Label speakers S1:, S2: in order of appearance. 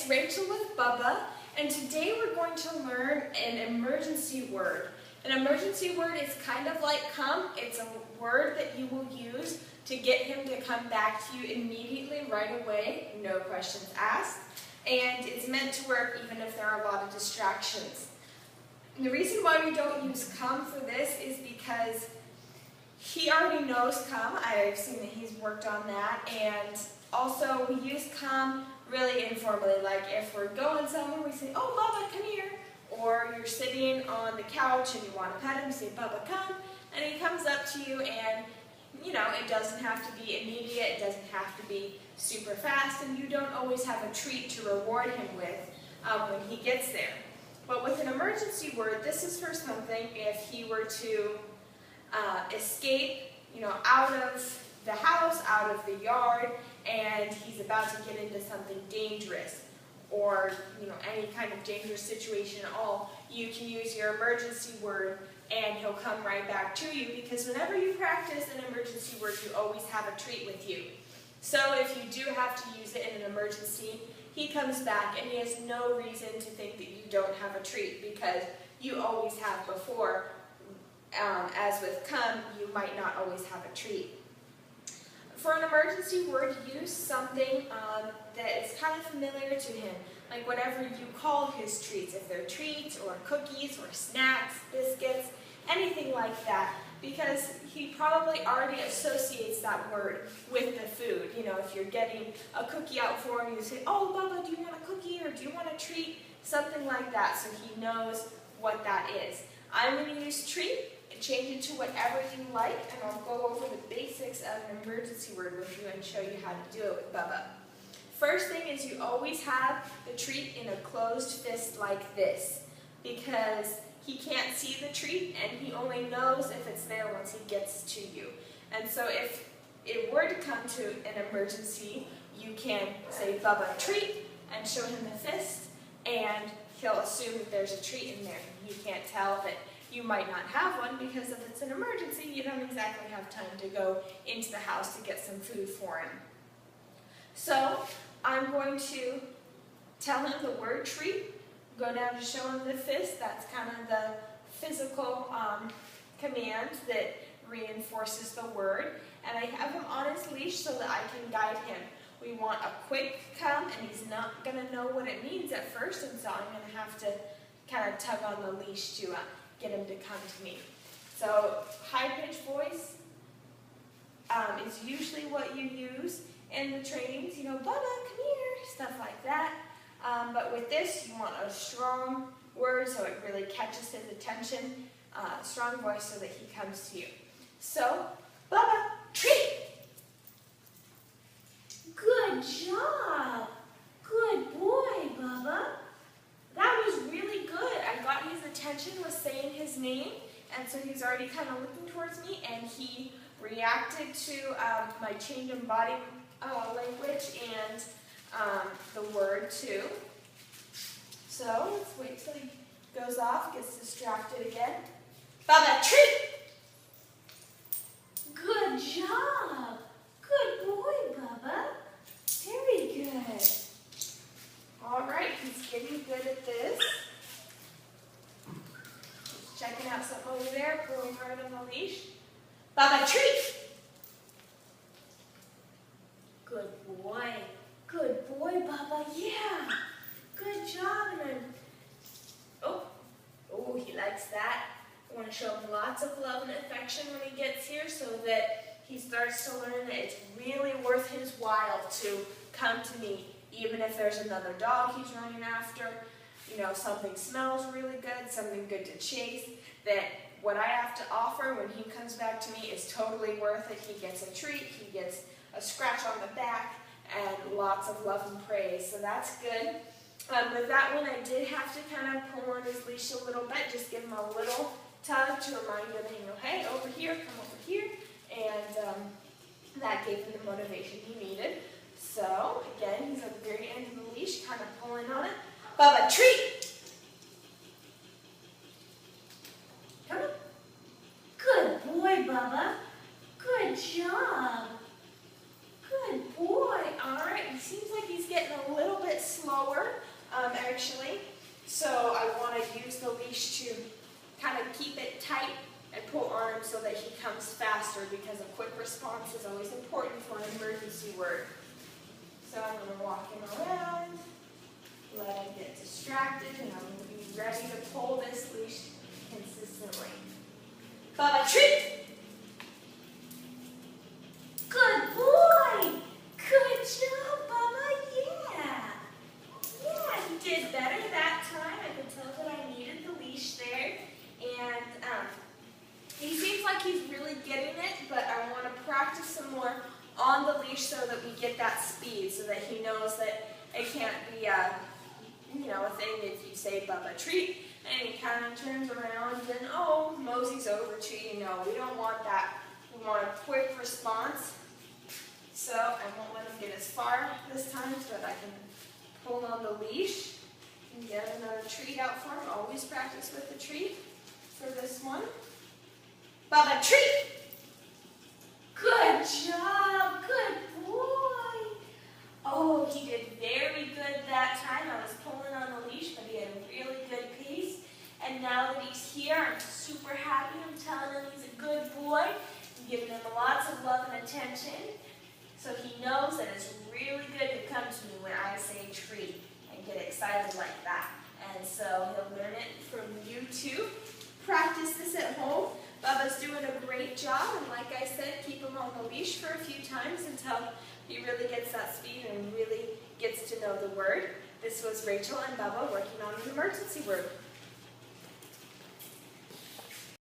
S1: it's Rachel with Bubba, and today we're going to learn an emergency word. An emergency word is kind of like come. It's a word that you will use to get him to come back to you immediately, right away, no questions asked, and it's meant to work even if there are a lot of distractions. And the reason why we don't use come for this is because he already knows come. I've seen that he's worked on that, and also we use come really informally, like if we're going somewhere, we say, oh, Bubba, come here. Or you're sitting on the couch and you want to pet him, you say, Bubba, come. And he comes up to you and, you know, it doesn't have to be immediate, it doesn't have to be super fast, and you don't always have a treat to reward him with when he gets there. But with an emergency word, this is for something if he were to escape, you know, out of the house, out of the yard, and he's about to get into something dangerous or, you know, any kind of dangerous situation at all, you can use your emergency word and he'll come right back to you, because whenever you practice an emergency word, you always have a treat with you. So if you do have to use it in an emergency, he comes back and he has no reason to think that you don't have a treat, because you always have before. As with come, you might not always have a treat. For an emergency word, use something that is kind of familiar to him, like whatever you call his treats, if they're treats or cookies or snacks, biscuits, anything like that, because he probably already associates that word with the food. You know, if you're getting a cookie out for him, you say, oh, Bubba, do you want a cookie or do you want a treat? Something like that, so he knows what that is. I'm going to use treat. Change it to whatever you like, and I'll go over the basics of an emergency word with you and show you how to do it with Bubba. First thing is you always have the treat in a closed fist like this, because he can't see the treat and he only knows if it's there once he gets to you. And so if it were to come to an emergency, you can say Bubba treat and show him the fist, and he'll assume that there's a treat in there. He can't tell that you might not have one, because if it's an emergency, you don't exactly have time to go into the house to get some food for him. So I'm going to tell him the word treat, go down to show him the fist. That's kind of the physical command that reinforces the word. And I have him on his leash so that I can guide him. We want a quick come, and he's not going to know what it means at first, and so I'm going to have to kind of tug on the leash to get him to come to me. So high-pitched voice is usually what you use in the trainings. You know, Bubba, come here, stuff like that. But with this, you want a strong word so it really catches his attention. Strong voice so that he comes to you. So, Bubba, treat!
S2: Good job! Good boy, Bubba.
S1: That was really good. I got his attention with saying his name, and so he's already kind of looking towards me, and he reacted to my change in body language and the word too. So let's wait till he goes off, gets distracted again. Bubba, treat!
S2: Good job! Good boy, Bubba. Very good.
S1: All right, he's getting good at this. He's checking out something over there, pulling hard on the leash. Bubba, treat!
S2: Good boy. Good boy, Bubba. Yeah. Good job. And
S1: Oh, he likes that. I want to show him lots of love and affection when he gets here, so that he starts to learn that it's really worth his while to come to me. Even if there's another dog he's running after, you know, something smells really good, something good to chase, that what I have to offer when he comes back to me is totally worth it. He gets a treat, he gets a scratch on the back, and lots of love and praise, so that's good. With that one, I did have to kind of pull on his leash a little bit, just give him a little tug to remind him, you know, hey, over here, come over here, and that gave him the motivation he needed. So, again, he's at the very end of the leash, kind of pulling on it. Bubba, treat!
S2: come on. Good boy, Bubba. Good job. Good boy.
S1: All right, it seems like he's getting a little bit slower. actually. So I want to use the leash to kind of keep it tight and pull on him so that he comes faster, because a quick response is always important for an emergency word. So I'm going to walk him around, let him get distracted, and I'm going to be ready to pull this leash consistently. Bubba, treat!
S2: Good boy! Good job, Bubba, yeah! Yeah, he did better that time. I could tell that I needed the leash there.
S1: And he seems like he's really getting it, but I want to practice some more on the leash so that we get that speed, so that he knows that it can't be a thing if you say Bubba treat and he kind of turns around and oh, Mosey's over treating. No, we don't want that. We want a quick response. So I won't let him get as far this time so that I can pull on the leash and get another treat out for him. Always practice with the treat for this one. Bubba, treat!
S2: Good job, good boy. Oh, he did very good that time. I was pulling on the leash, but he had a really good pace. And now that he's here, I'm super happy. I'm telling him he's a good boy. I'm giving him lots of love and attention. So he knows that it's really good to come to me when I say treat and get excited like that. And so he'll learn it from you too. Practice this at home. Bubba's doing a great job, and like I said, keep him on the leash for a few times until he really gets that speed and really gets to know the word. This was Rachel and Bubba working on an emergency word.